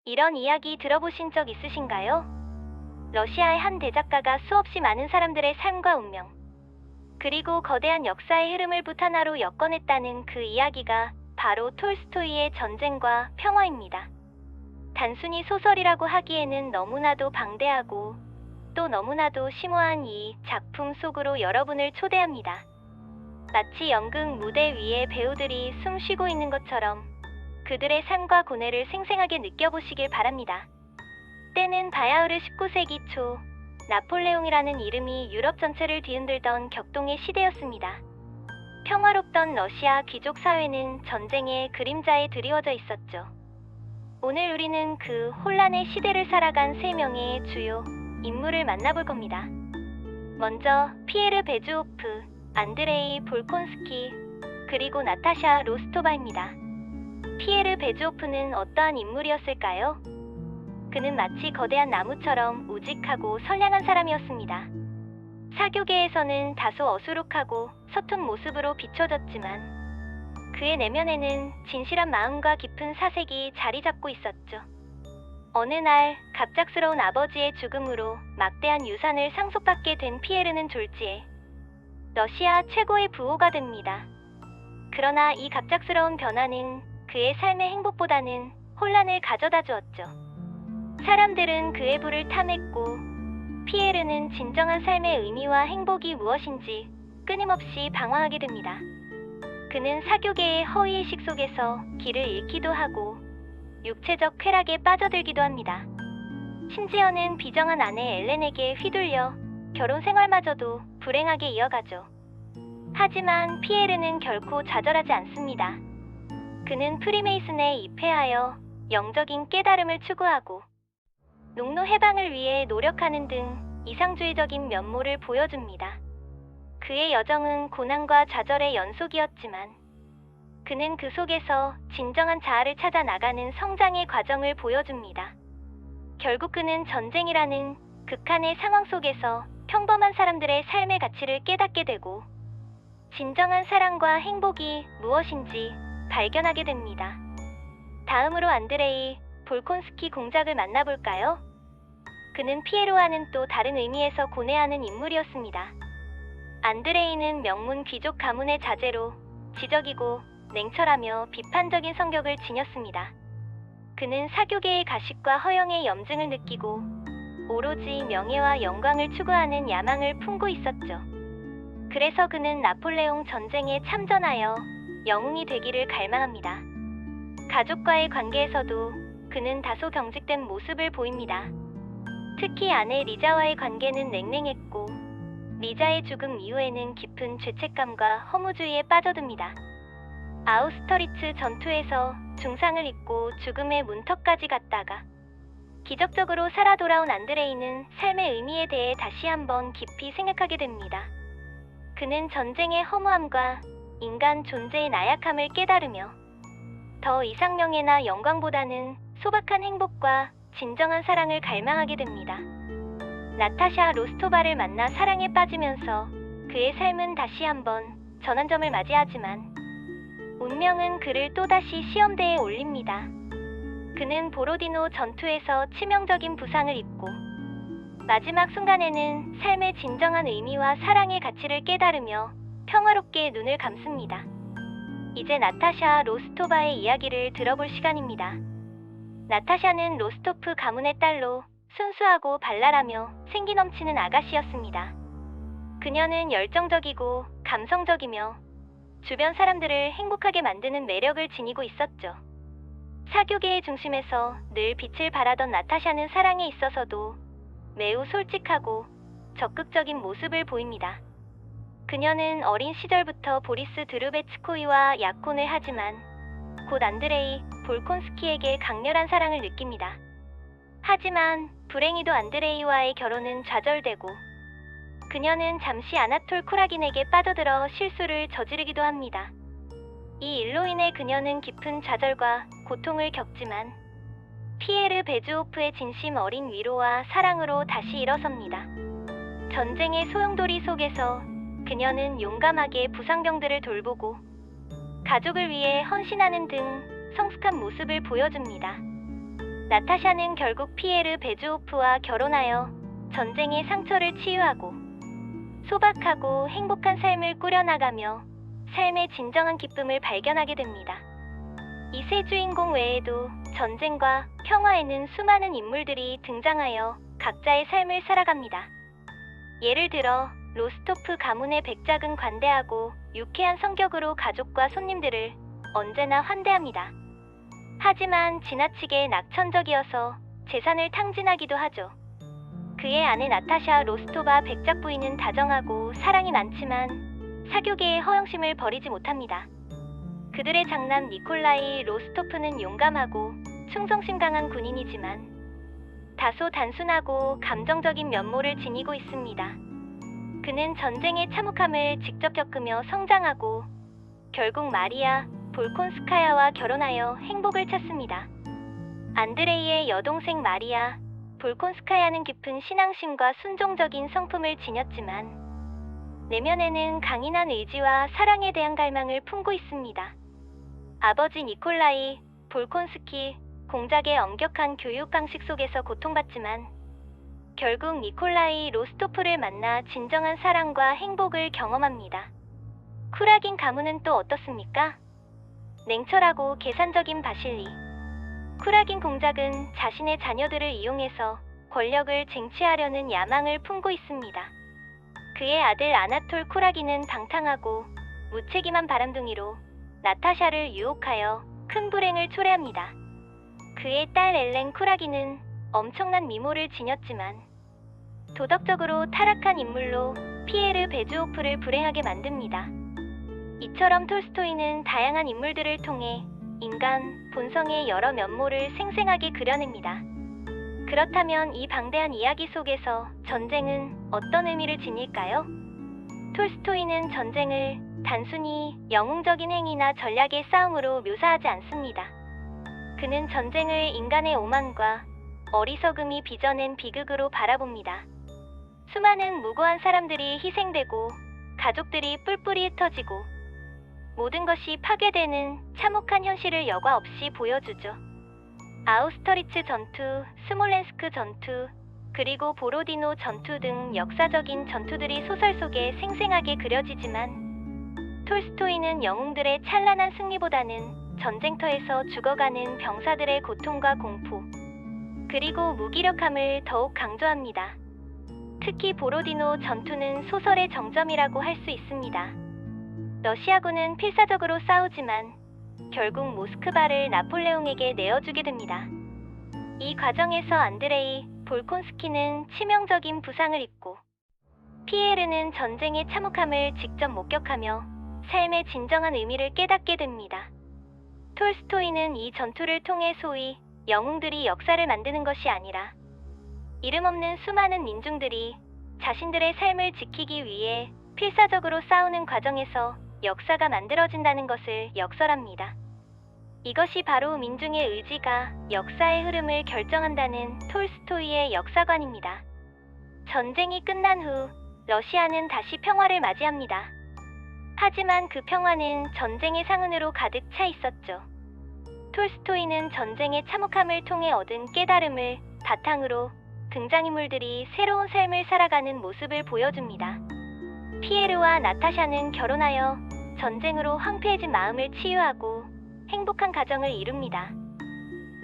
이런 이야기 들어보신 적 있으신가요? 러시아의 한 대작가가 수없이 많은 사람들의 삶과 운명, 그리고 거대한 역사의 흐름을 붓 하나로 엮어냈다는 그 이야기가 바로 톨스토이의 전쟁과 평화입니다. 단순히 소설이라고 하기에는 너무나도 방대하고 또 너무나도 심오한 이 작품 속으로 여러분을 초대합니다. 마치 연극 무대 위에 배우들이 숨 쉬고 있는 것처럼 그들의 삶과 고뇌를 생생하게 느껴보시길 바랍니다. 때는 바야흐르 19세기 초, 나폴레옹이라는 이름이 유럽 전체를 뒤흔들던 격동의 시대였습니다. 평화롭던 러시아 귀족 사회는 전쟁의 그림자에 드리워져 있었죠. 오늘 우리는 그 혼란의 시대를 살아간 세 명의 주요 인물을 만나볼 겁니다. 먼저 피에르 베주오프, 안드레이 볼콘스키, 그리고 나타샤 로스토바입니다. 피에르 베주오프는 어떠한 인물이었을까요? 그는 마치 거대한 나무처럼 우직하고 선량한 사람이었습니다. 사교계에서는 다소 어수룩하고 서툰 모습으로 비춰졌지만 그의 내면에는 진실한 마음과 깊은 사색이 자리 잡고 있었죠. 어느 날 갑작스러운 아버지의 죽음으로 막대한 유산을 상속받게 된 피에르는 졸지에 러시아 최고의 부호가 됩니다. 그러나 이 갑작스러운 변화는 그의 삶의 행복보다는 혼란을 가져다 주었죠. 사람들은 그의 부를 탐했고 피에르는 진정한 삶의 의미와 행복이 무엇인지 끊임없이 방황하게 됩니다. 그는 사교계의 허위의식 속에서 길을 잃기도 하고 육체적 쾌락에 빠져들기도 합니다. 심지어는 비정한 아내 엘렌에게 휘둘려 결혼 생활마저도 불행하게 이어가죠. 하지만 피에르는 결코 좌절하지 않습니다. 그는 프리메이슨에 입회하여 영적인 깨달음을 추구하고 농노 해방을 위해 노력하는 등 이상주의적인 면모를 보여줍니다. 그의 여정은 고난과 좌절의 연속이었지만 그는 그 속에서 진정한 자아를 찾아 나가는 성장의 과정을 보여줍니다. 결국 그는 전쟁이라는 극한의 상황 속에서 평범한 사람들의 삶의 가치를 깨닫게 되고 진정한 사랑과 행복이 무엇인지 발견하게 됩니다. 다음으로 안드레이 볼콘스키 공작을 만나볼까요? 그는 피에로와는 또 다른 의미에서 고뇌하는 인물이었습니다. 안드레이는 명문 귀족 가문의 자제로 지적이고 냉철하며 비판적인 성격을 지녔습니다. 그는 사교계의 가식과 허영의 염증을 느끼고 오로지 명예와 영광을 추구하는 야망을 품고 있었죠. 그래서 그는 나폴레옹 전쟁에 참전하여 영웅이 되기를 갈망합니다. 가족과의 관계에서도 그는 다소 경직된 모습을 보입니다. 특히 아내 리자와의 관계는 냉랭했고 리자의 죽음 이후에는 깊은 죄책감과 허무주의에 빠져듭니다. 아우스터리츠 전투에서 중상을 입고 죽음의 문턱까지 갔다가 기적적으로 살아 돌아온 안드레이는 삶의 의미에 대해 다시 한번 깊이 생각하게 됩니다. 그는 전쟁의 허무함과 인간 존재의 나약함을 깨달으며 더 이상 명예나 영광보다는 소박한 행복과 진정한 사랑을 갈망하게 됩니다. 나타샤 로스토바를 만나 사랑에 빠지면서 그의 삶은 다시 한번 전환점을 맞이하지만 운명은 그를 또다시 시험대에 올립니다. 그는 보로디노 전투에서 치명적인 부상을 입고 마지막 순간에는 삶의 진정한 의미와 사랑의 가치를 깨달으며 평화롭게 눈을 감습니다. 이제 나타샤 로스토바의 이야기를 들어볼 시간입니다. 나타샤는 로스토프 가문의 딸로 순수하고 발랄하며 생기 넘치는 아가씨였습니다. 그녀는 열정적이고 감성적이며 주변 사람들을 행복하게 만드는 매력을 지니고 있었죠. 사교계의 중심에서 늘 빛을 발하던 나타샤는 사랑에 있어서도 매우 솔직하고 적극적인 모습을 보입니다. 그녀는 어린 시절부터 보리스 드루베츠코이와 약혼을 하지만 곧 안드레이 볼콘스키에게 강렬한 사랑을 느낍니다. 하지만 불행히도 안드레이와의 결혼은 좌절되고 그녀는 잠시 아나톨 쿠라긴에게 빠져들어 실수를 저지르기도 합니다. 이 일로 인해 그녀는 깊은 좌절과 고통을 겪지만 피에르 베주오프의 진심 어린 위로와 사랑으로 다시 일어섭니다. 전쟁의 소용돌이 속에서 그녀는 용감하게 부상병들을 돌보고 가족을 위해 헌신하는 등 성숙한 모습을 보여줍니다. 나타샤는 결국 피에르 베주오프와 결혼하여 전쟁의 상처를 치유하고 소박하고 행복한 삶을 꾸려나가며 삶의 진정한 기쁨을 발견하게 됩니다. 이 세 주인공 외에도 전쟁과 평화에는 수많은 인물들이 등장하여 각자의 삶을 살아갑니다. 예를 들어 로스토프 가문의 백작은 관대하고 유쾌한 성격으로 가족과 손님들을 언제나 환대합니다. 하지만 지나치게 낙천적이어서 재산을 탕진하기도 하죠. 그의 아내 나타샤 로스토바 백작 부인은 다정하고 사랑이 많지만 사교계의 허영심을 버리지 못합니다. 그들의 장남 니콜라이 로스토프는 용감하고 충성심 강한 군인이지만 다소 단순하고 감정적인 면모를 지니고 있습니다. 그는 전쟁의 참혹함을 직접 겪으며 성장하고 결국 마리아 볼콘스카야와 결혼하여 행복을 찾습니다. 안드레이의 여동생 마리아 볼콘스카야는 깊은 신앙심과 순종적인 성품을 지녔지만 내면에는 강인한 의지와 사랑에 대한 갈망을 품고 있습니다. 아버지 니콜라이 볼콘스키 공작의 엄격한 교육 방식 속에서 고통받지만 결국 니콜라이 로스토프를 만나 진정한 사랑과 행복을 경험합니다. 쿠라긴 가문은 또 어떻습니까? 냉철하고 계산적인 바실리. 쿠라긴 공작은 자신의 자녀들을 이용해서 권력을 쟁취하려는 야망을 품고 있습니다. 그의 아들 아나톨 쿠라긴은 방탕하고 무책임한 바람둥이로 나타샤를 유혹하여 큰 불행을 초래합니다. 그의 딸 엘렌 쿠라긴은 엄청난 미모를 지녔지만 도덕적으로 타락한 인물로 피에르 베주오프를 불행하게 만듭니다. 이처럼 톨스토이는 다양한 인물들을 통해 인간 본성의 여러 면모를 생생하게 그려냅니다. 그렇다면 이 방대한 이야기 속에서 전쟁은 어떤 의미를 지닐까요? 톨스토이는 전쟁을 단순히 영웅적인 행위나 전략의 싸움으로 묘사하지 않습니다. 그는 전쟁을 인간의 오만과 어리석음이 빚어낸 비극으로 바라봅니다. 수많은 무고한 사람들이 희생되고 가족들이 뿔뿔이 흩어지고 모든 것이 파괴되는 참혹한 현실을 여과 없이 보여주죠. 아우스터리츠 전투, 스몰렌스크 전투, 그리고 보로디노 전투 등 역사적인 전투들이 소설 속에 생생하게 그려지지만 톨스토이는 영웅들의 찬란한 승리보다는 전쟁터에서 죽어가는 병사들의 고통과 공포, 그리고 무기력함을 더욱 강조합니다. 특히 보로디노 전투는 소설의 정점이라고 할 수 있습니다. 러시아군은 필사적으로 싸우지만 결국 모스크바를 나폴레옹에게 내어주게 됩니다. 이 과정에서 안드레이 볼콘스키는 치명적인 부상을 입고 피에르는 전쟁의 참혹함을 직접 목격하며 삶의 진정한 의미를 깨닫게 됩니다. 톨스토이는 이 전투를 통해 소위 영웅들이 역사를 만드는 것이 아니라 이름 없는 수많은 민중들이 자신들의 삶을 지키기 위해 필사적으로 싸우는 과정에서 역사가 만들어진다는 것을 역설합니다. 이것이 바로 민중의 의지가 역사의 흐름을 결정한다는 톨스토이의 역사관입니다. 전쟁이 끝난 후 러시아는 다시 평화를 맞이합니다. 하지만 그 평화는 전쟁의 상흔으로 가득 차 있었죠. 톨스토이는 전쟁의 참혹함을 통해 얻은 깨달음을 바탕으로 등장인물들이 새로운 삶을 살아가는 모습을 보여줍니다. 피에르와 나타샤는 결혼하여 전쟁으로 황폐해진 마음을 치유하고 행복한 가정을 이룹니다.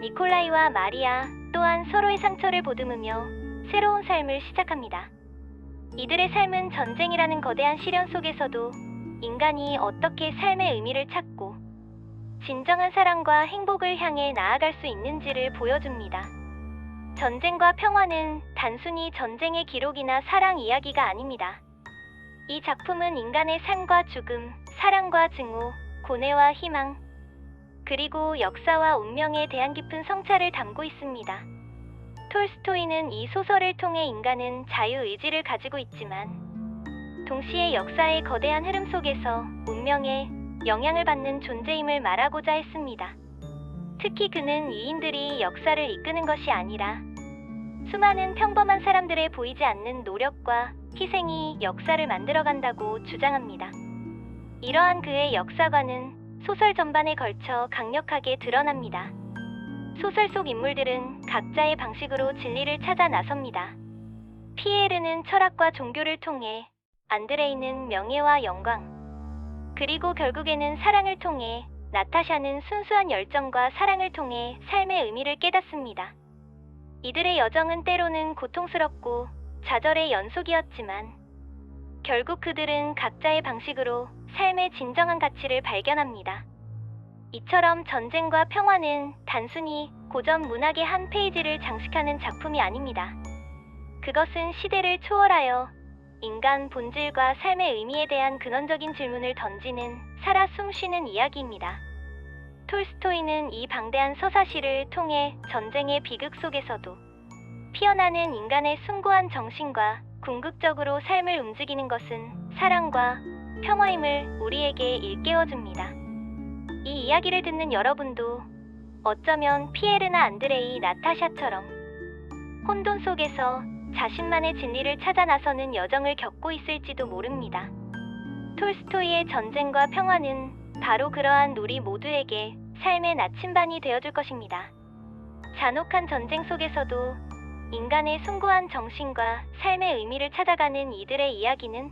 니콜라이와 마리아 또한 서로의 상처를 보듬으며 새로운 삶을 시작합니다. 이들의 삶은 전쟁이라는 거대한 시련 속에서도 인간이 어떻게 삶의 의미를 찾고 진정한 사랑과 행복을 향해 나아갈 수 있는지를 보여줍니다. 전쟁과 평화는 단순히 전쟁의 기록이나 사랑 이야기가 아닙니다. 이 작품은 인간의 삶과 죽음, 사랑과 증오, 고뇌와 희망, 그리고 역사와 운명에 대한 깊은 성찰을 담고 있습니다. 톨스토이는 이 소설을 통해 인간은 자유의지를 가지고 있지만 동시에 역사의 거대한 흐름 속에서 운명에 영향을 받는 존재임을 말하고자 했습니다. 특히 그는 위인들이 역사를 이끄는 것이 아니라 수많은 평범한 사람들의 보이지 않는 노력과 희생이 역사를 만들어간다고 주장합니다. 이러한 그의 역사관은 소설 전반에 걸쳐 강력하게 드러납니다. 소설 속 인물들은 각자의 방식으로 진리를 찾아 나섭니다. 피에르는 철학과 종교를 통해, 안드레이는 명예와 영광, 그리고 결국에는 사랑을 통해, 나타샤는 순수한 열정과 사랑을 통해 삶의 의미를 깨닫습니다. 이들의 여정은 때로는 고통스럽고 좌절의 연속이었지만 결국 그들은 각자의 방식으로 삶의 진정한 가치를 발견합니다. 이처럼 전쟁과 평화는 단순히 고전 문학의 한 페이지를 장식하는 작품이 아닙니다. 그것은 시대를 초월하여 인간 본질과 삶의 의미에 대한 근원적인 질문을 던지는 살아 숨쉬는 이야기입니다. 톨스토이는 이 방대한 서사시를 통해 전쟁의 비극 속에서도 피어나는 인간의 숭고한 정신과 궁극적으로 삶을 움직이는 것은 사랑과 평화임을 우리에게 일깨워줍니다. 이 이야기를 듣는 여러분도 어쩌면 피에르나 안드레이, 나타샤처럼 혼돈 속에서 자신만의 진리를 찾아 나서는 여정을 겪고 있을지도 모릅니다. 톨스토이의 전쟁과 평화는 바로 그러한 우리 모두에게 삶의 나침반이 되어줄 것입니다. 잔혹한 전쟁 속에서도 인간의 숭고한 정신과 삶의 의미를 찾아가는 이들의 이야기는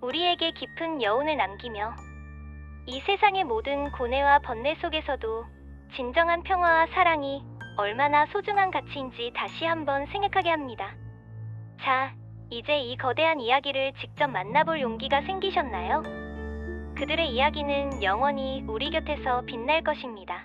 우리에게 깊은 여운을 남기며 이 세상의 모든 고뇌와 번뇌 속에서도 진정한 평화와 사랑이 얼마나 소중한 가치인지 다시 한번 생각하게 합니다. 자, 이제 이 거대한 이야기를 직접 만나볼 용기가 생기셨나요? 그들의 이야기는 영원히 우리 곁에서 빛날 것입니다.